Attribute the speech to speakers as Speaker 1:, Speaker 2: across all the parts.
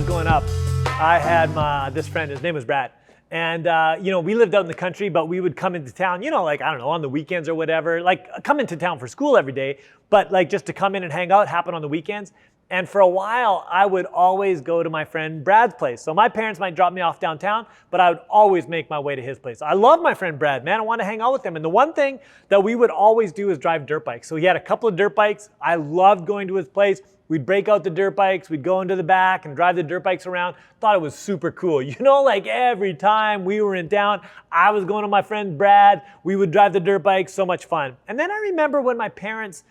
Speaker 1: was growing up, I had this friend, his name was Brad. And, we lived out in the country, but we would come into town, on the weekends or whatever, come into town for school every day, but just to come in and hang out happened on the weekends. And for a while, I would always go to my friend Brad's place. So my parents might drop me off downtown, but I would always make my way to his place. I love my friend Brad, man. I want to hang out with him. And the one thing that we would always do is drive dirt bikes. So he had a couple of dirt bikes. I loved going to his place. We'd break out the dirt bikes. We'd go into the back and drive the dirt bikes around. Thought it was super cool. Every time we were in town, I was going to my friend Brad. We would drive the dirt bikes. So much fun. And then I remember when my parents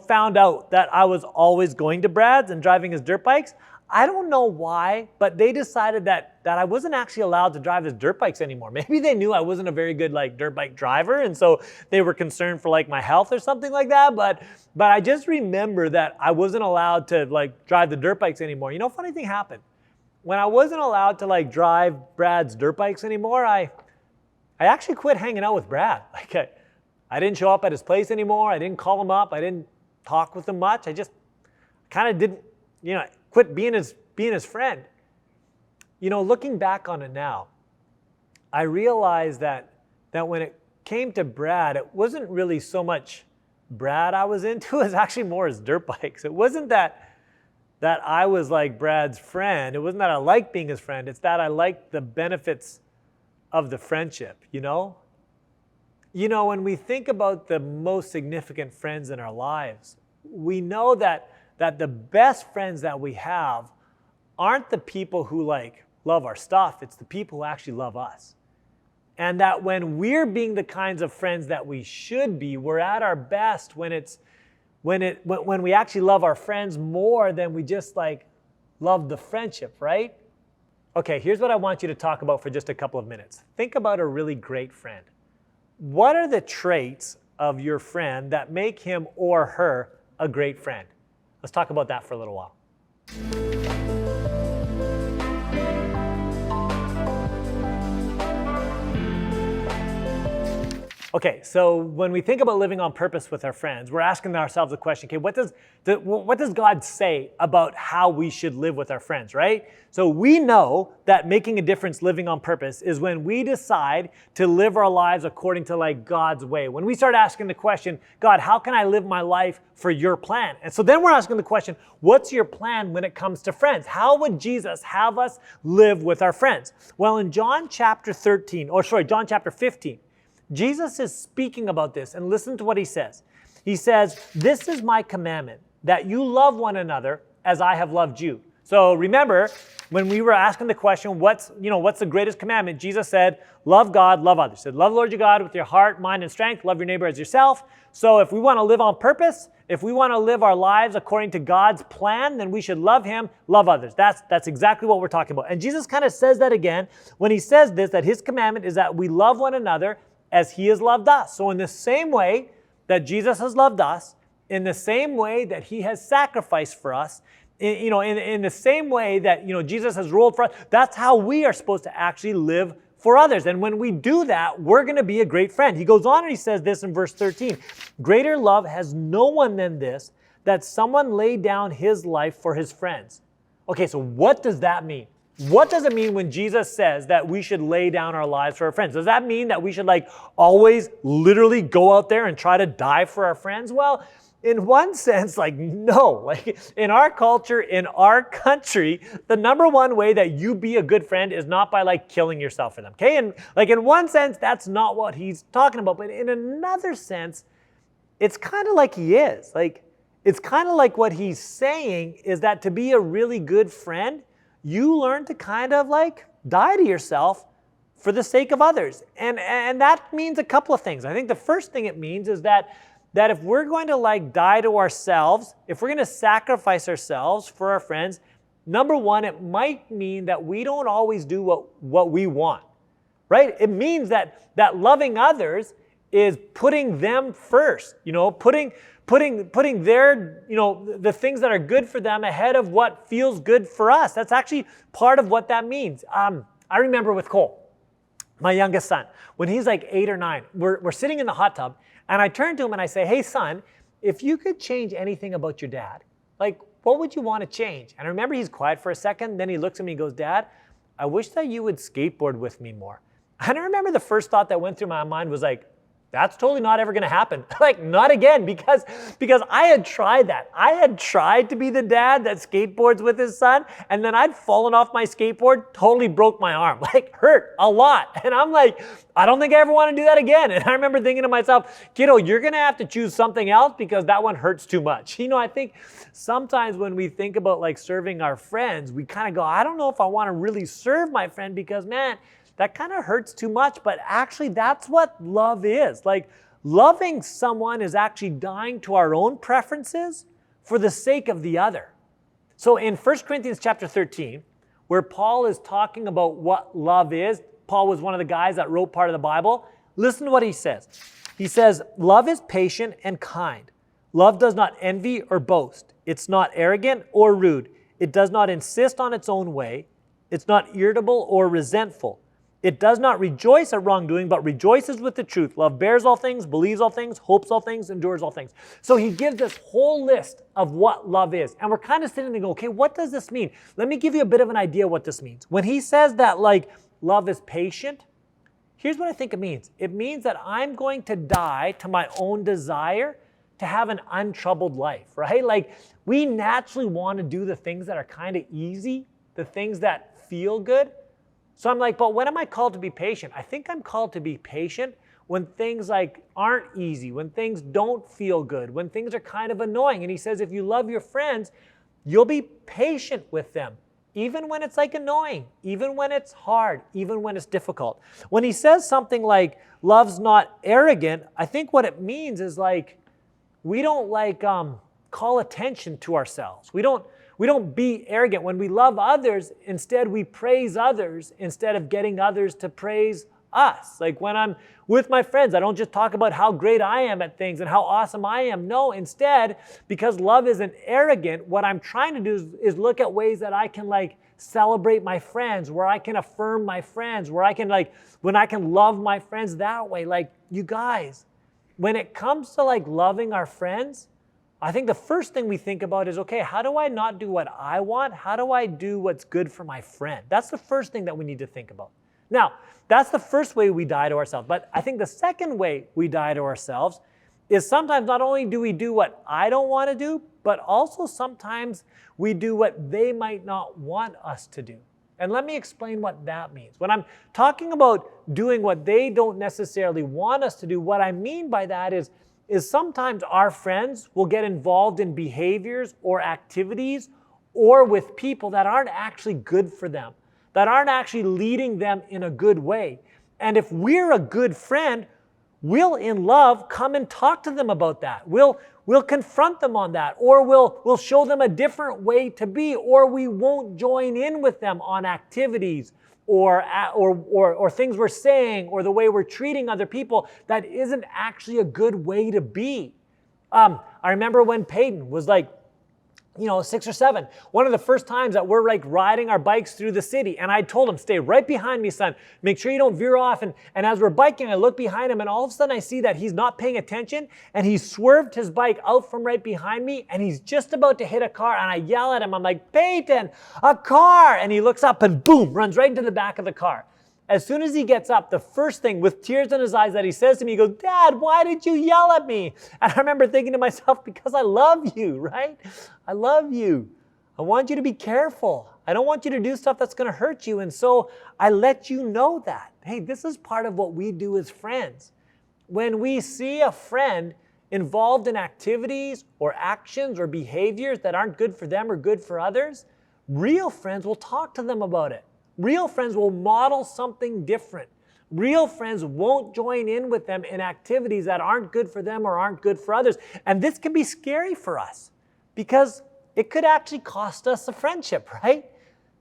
Speaker 1: found out that I was always going to Brad's and driving his dirt bikes. I don't know why, but they decided that I wasn't actually allowed to drive his dirt bikes anymore. Maybe they knew I wasn't a very good dirt bike driver, and so they were concerned for my health or something like that. But I just remember that I wasn't allowed to drive the dirt bikes anymore. Funny thing happened. When I wasn't allowed to drive Brad's dirt bikes anymore, I actually quit hanging out with Brad. I didn't show up at his place anymore. I didn't call him up. I didn't talk with him much. I just kind of didn't, quit being his friend. Looking back on it now, I realized that when it came to Brad, it wasn't really so much Brad I was into, it was actually more his dirt bikes. It wasn't that I was Brad's friend. It wasn't that I liked being his friend. It's that I liked the benefits of the friendship, when we think about the most significant friends in our lives, we know that the best friends that we have aren't the people who love our stuff. It's the people who actually love us. And that when we're being the kinds of friends that we should be, we're at our best when we actually love our friends more than we just love the friendship, right? Okay, here's what I want you to talk about for just a couple of minutes. Think about a really great friend. What are the traits of your friend that make him or her a great friend? Let's talk about that for a little while. Okay, so when we think about living on purpose with our friends, we're asking ourselves the question, okay, what does God say about how we should live with our friends, right? So we know that making a difference living on purpose is when we decide to live our lives according to God's way. When we start asking the question, God, how can I live my life for your plan? And so then we're asking the question, what's your plan when it comes to friends? How would Jesus have us live with our friends? Well, in John chapter 15, Jesus is speaking about this, and listen to what he says. He says, "This is my commandment, that you love one another as I have loved you." So remember, when we were asking the question, what's the greatest commandment? Jesus said, love God, love others. He said, love the Lord your God with your heart, mind, and strength. Love your neighbor as yourself. So if we want to live on purpose, if we want to live our lives according to God's plan, then we should love him, love others. That's exactly what we're talking about. And Jesus kind of says that again when he says this, that his commandment is that we love one another as he has loved us. So in the same way that Jesus has loved us, in the same way that he has sacrificed for us, in the same way that Jesus has ruled for us, that's how we are supposed to actually live for others. And when we do that, we're going to be a great friend. He goes on and he says this in verse 13, "Greater love has no one than this, that someone lay down his life for his friends." Okay, so what does that mean? What does it mean when Jesus says that we should lay down our lives for our friends? Does that mean that we should always literally go out there and try to die for our friends? Well, in one sense, no. In our culture, in our country, the number one way that you be a good friend is not by killing yourself for them. Okay? And in one sense, that's not what he's talking about. But in another sense, it's kind of like he is. It's kind of like what he's saying is that to be a really good friend, you learn to kind of die to yourself for the sake of others. And that means a couple of things. I think the first thing it means is that if we're going to die to ourselves, if we're going to sacrifice ourselves for our friends, number one, it might mean that we don't always do what we want, right? It means that loving others is putting them first, putting their, the things that are good for them ahead of what feels good for us. That's actually part of what that means. I remember with Cole, my youngest son, when he's 8 or 9, we're sitting in the hot tub, and I turn to him and I say, "Hey son, if you could change anything about your dad, what would you want to change? And I remember he's quiet for a second. Then he looks at me and goes, Dad, I wish that you would skateboard with me more. And I remember the first thought that went through my mind was like, that's totally not ever going to happen. Like, not again, because I had tried that. I had tried to be the dad that skateboards with his son, and then I'd fallen off my skateboard, totally broke my arm, like hurt a lot. And I'm like, I don't think I ever want to do that again. And I remember thinking to myself, kiddo, you're going to have to choose something else because that one hurts too much. I think sometimes when we think about like serving our friends, we kind of go, I don't know if I want to really serve my friend because, man, that kind of hurts too much, but actually that's what love is. Like, loving someone is actually dying to our own preferences for the sake of the other. So in 1 Corinthians chapter 13, where Paul is talking about what love is, Paul was one of the guys that wrote part of the Bible. Listen to what he says. He says, love is patient and kind. Love does not envy or boast. It's not arrogant or rude. It does not insist on its own way. It's not irritable or resentful. It does not rejoice at wrongdoing, but rejoices with the truth. Love bears all things, believes all things, hopes all things, endures all things. So he gives this whole list of what love is. And we're kind of sitting there going, okay, what does this mean? Let me give you a bit of an idea what this means. When he says that like love is patient, here's what I think it means. It means that I'm going to die to my own desire to have an untroubled life, right? Like, we naturally want to do the things that are kind of easy, the things that feel good. So I'm like, but when am I called to be patient? I think I'm called to be patient when things like aren't easy, when things don't feel good, when things are kind of annoying. And he says, if you love your friends, you'll be patient with them, even when it's like annoying, even when it's hard, even when it's difficult. When he says something like love's not arrogant, I think what it means is like, we don't like call attention to ourselves. We don't be arrogant. When we love others, instead we praise others instead of getting others to praise us. Like when I'm with my friends, I don't just talk about how great I am at things and how awesome I am. No, instead, because love isn't arrogant, what I'm trying to do is look at ways that I can like celebrate my friends, where I can affirm my friends, where I can like, when I can love my friends that way. Like, you guys, when it comes to like loving our friends, I think the first thing we think about is, okay, how do I not do what I want? How do I do what's good for my friend? That's the first thing that we need to think about. Now, that's the first way we die to ourselves. But I think the second way we die to ourselves is sometimes not only do we do what I don't want to do, but also sometimes we do what they might not want us to do. And let me explain what that means. When I'm talking about doing what they don't necessarily want us to do, what I mean by that is sometimes our friends will get involved in behaviors or activities or with people that aren't actually good for them, that aren't actually leading them in a good way. And if we're a good friend, we'll in love come and talk to them about that. We'll confront them on that, or we'll show them a different way to be, or we won't join in with them on activities or things we're saying or the way we're treating other people that isn't actually a good way to be. I remember when Peyton was like, 6 or 7, one of the first times that we're like riding our bikes through the city, and I told him, stay right behind me, son. Make sure you don't veer off. And as we're biking, I look behind him, and all of a sudden I see that he's not paying attention, and he swerved his bike out from right behind me, and he's just about to hit a car, and I yell at him. I'm like, Peyton, a car! And he looks up and boom, runs right into the back of the car. As soon as he gets up, the first thing with tears in his eyes that he says to me, he goes, Dad, why did you yell at me? And I remember thinking to myself, because I love you, right? I love you. I want you to be careful. I don't want you to do stuff that's going to hurt you. And so I let you know that. Hey, this is part of what we do as friends. When we see a friend involved in activities or actions or behaviors that aren't good for them or good for others, real friends will talk to them about it. Real friends will model something different. Real friends won't join in with them in activities that aren't good for them or aren't good for others. And this can be scary for us because it could actually cost us a friendship, right?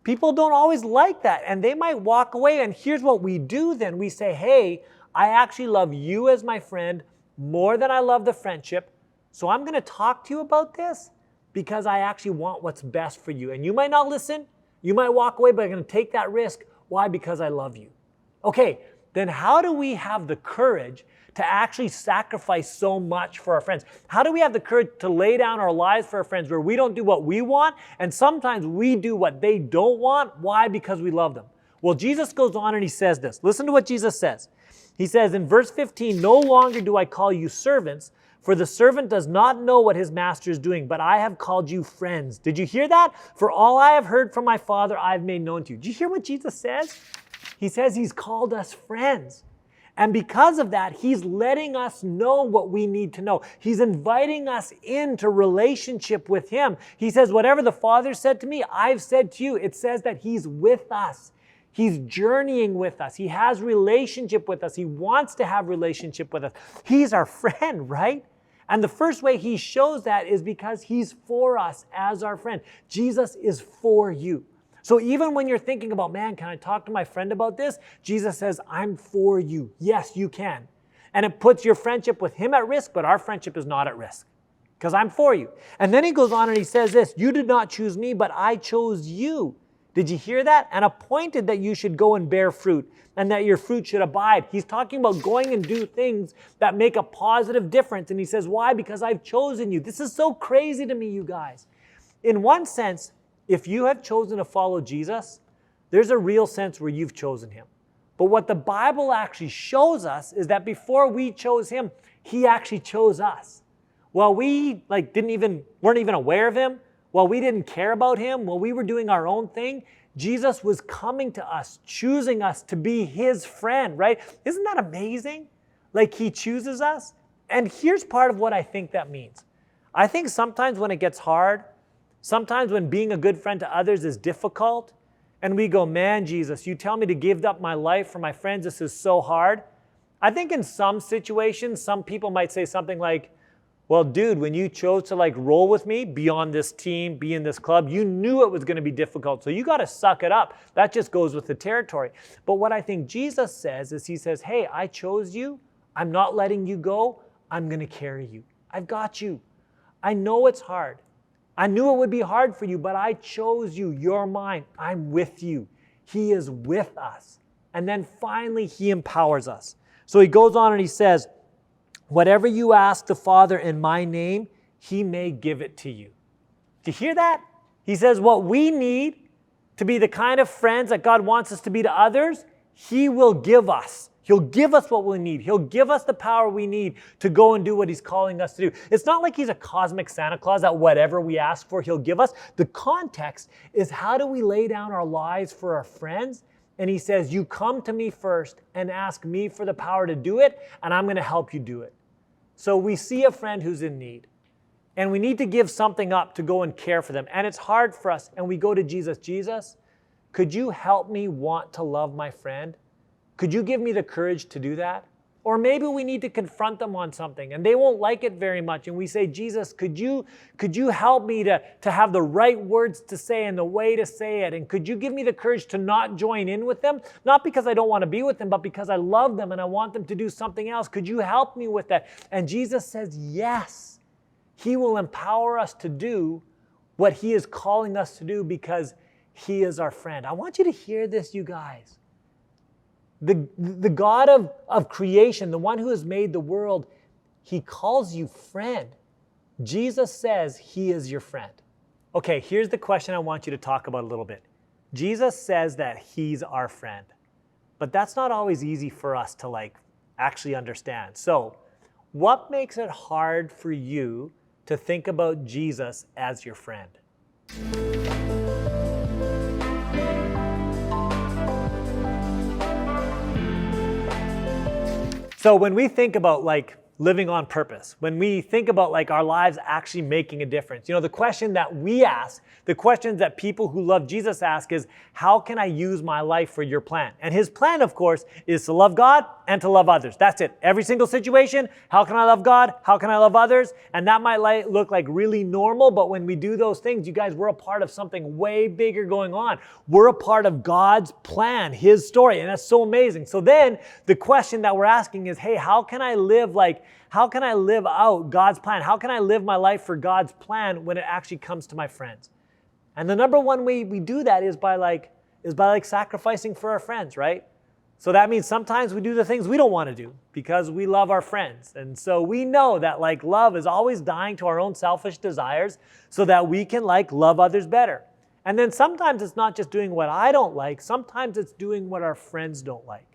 Speaker 1: People don't always like that, and they might walk away. And here's what we do then. We say, hey, I actually love you as my friend more than I love the friendship. So I'm going to talk to you about this because I actually want what's best for you. And you might not listen. You might walk away, but I'm going to take that risk. Why? Because I love you. Okay, then how do we have the courage to actually sacrifice so much for our friends? How do we have the courage to lay down our lives for our friends where we don't do what we want and sometimes we do what they don't want? Why? Because we love them. Well, Jesus goes on and he says this. Listen to what Jesus says. He says in verse 15, "No longer do I call you servants, for the servant does not know what his master is doing, but I have called you friends." Did you hear that? "For all I have heard from my Father, I have made known to you." Did you hear what Jesus says? He says he's called us friends. And because of that, he's letting us know what we need to know. He's inviting us into relationship with him. He says, whatever the Father said to me, I've said to you. It says that he's with us. He's journeying with us. He has relationship with us. He wants to have relationship with us. He's our friend, right? And the first way he shows that is because he's for us as our friend. Jesus is for you. So even when you're thinking about, man, can I talk to my friend about this? Jesus says, I'm for you. Yes, you can. And it puts your friendship with him at risk, but our friendship is not at risk because I'm for you. And then he goes on and he says this, "You did not choose me, but I chose you." Did you hear that? "And appointed that you should go and bear fruit and that your fruit should abide." He's talking about going and do things that make a positive difference. And he says, why? Because I've chosen you. This is so crazy to me, you guys. In one sense, if you have chosen to follow Jesus, there's a real sense where you've chosen him. But what the Bible actually shows us is that before we chose him, he actually chose us. While we weren't even aware of him, while we didn't care about him, while we were doing our own thing, Jesus was coming to us, choosing us to be his friend, right? Isn't that amazing? Like he chooses us. And here's part of what I think that means. I think sometimes when it gets hard, sometimes when being a good friend to others is difficult, and we go, man, Jesus, you tell me to give up my life for my friends, this is so hard. I think in some situations, some people might say something like, well, dude, when you chose to roll with me, be on this team, be in this club, you knew it was going to be difficult. So you got to suck it up. That just goes with the territory. But what I think Jesus says is he says, hey, I chose you. I'm not letting you go. I'm going to carry you. I've got you. I know it's hard. I knew it would be hard for you, but I chose you. You're mine. I'm with you. He is with us. And then finally, he empowers us. So he goes on and he says, whatever you ask the Father in my name, he may give it to you. Do you hear that? He says what we need to be the kind of friends that God wants us to be to others, he will give us. He'll give us what we need. He'll give us the power we need to go and do what he's calling us to do. It's not like he's a cosmic Santa Claus that whatever we ask for, he'll give us. The context is how do we lay down our lives for our friends? And he says, you come to me first and ask me for the power to do it, and I'm going to help you do it. So we see a friend who's in need, and we need to give something up to go and care for them. And it's hard for us, and we go to Jesus. Jesus, could you help me want to love my friend? Could you give me the courage to do that? Or maybe we need to confront them on something and they won't like it very much. And we say, Jesus, could you help me to have the right words to say and the way to say it? And could you give me the courage to not join in with them? Not because I don't want to be with them, but because I love them and I want them to do something else. Could you help me with that? And Jesus says, yes, he will empower us to do what he is calling us to do because he is our friend. I want you to hear this, you guys. The God of creation, the one who has made the world, he calls you friend. Jesus says he is your friend. Okay, here's the question I want you to talk about a little bit. Jesus says that he's our friend, but that's not always easy for us to actually understand. So what makes it hard for you to think about Jesus as your friend? So when we think about living on purpose, when we think about our lives actually making a difference, the question that we ask, the questions that people who love Jesus ask is, how can I use my life for your plan? And his plan, of course, is to love God and to love others. That's it. Every single situation, how can I love God? How can I love others? And that might look like really normal, but when we do those things, you guys, we're a part of something way bigger going on. We're a part of God's plan, his story, and that's so amazing. So then the question that we're asking is, hey, how can I live out God's plan? How can I live my life for God's plan when it actually comes to my friends? And the number one way we do that is by sacrificing for our friends, right? So that means sometimes we do the things we don't want to do because we love our friends. And so we know that like love is always dying to our own selfish desires so that we can like love others better. And then sometimes it's not just doing what I don't like, sometimes it's doing what our friends don't like.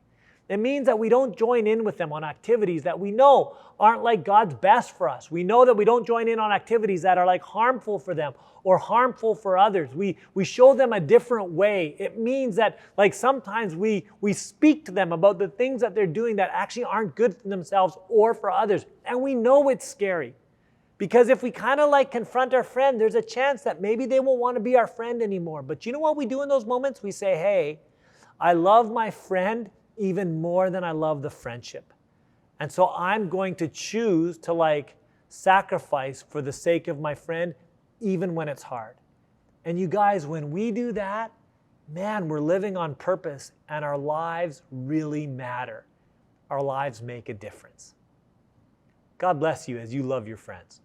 Speaker 1: It means that we don't join in with them on activities that we know aren't like God's best for us. We know that we don't join in on activities that are like harmful for them or harmful for others. We show them a different way. It means that like sometimes we speak to them about the things that they're doing that actually aren't good for themselves or for others. And we know it's scary. Because if we kind of like confront our friend, there's a chance that maybe they won't want to be our friend anymore. But you know what we do in those moments? We say, hey, I love my friend even more than I love the friendship. And so I'm going to choose to like sacrifice for the sake of my friend, even when it's hard. And you guys, when we do that, man, we're living on purpose and our lives really matter. Our lives make a difference. God bless you as you love your friends.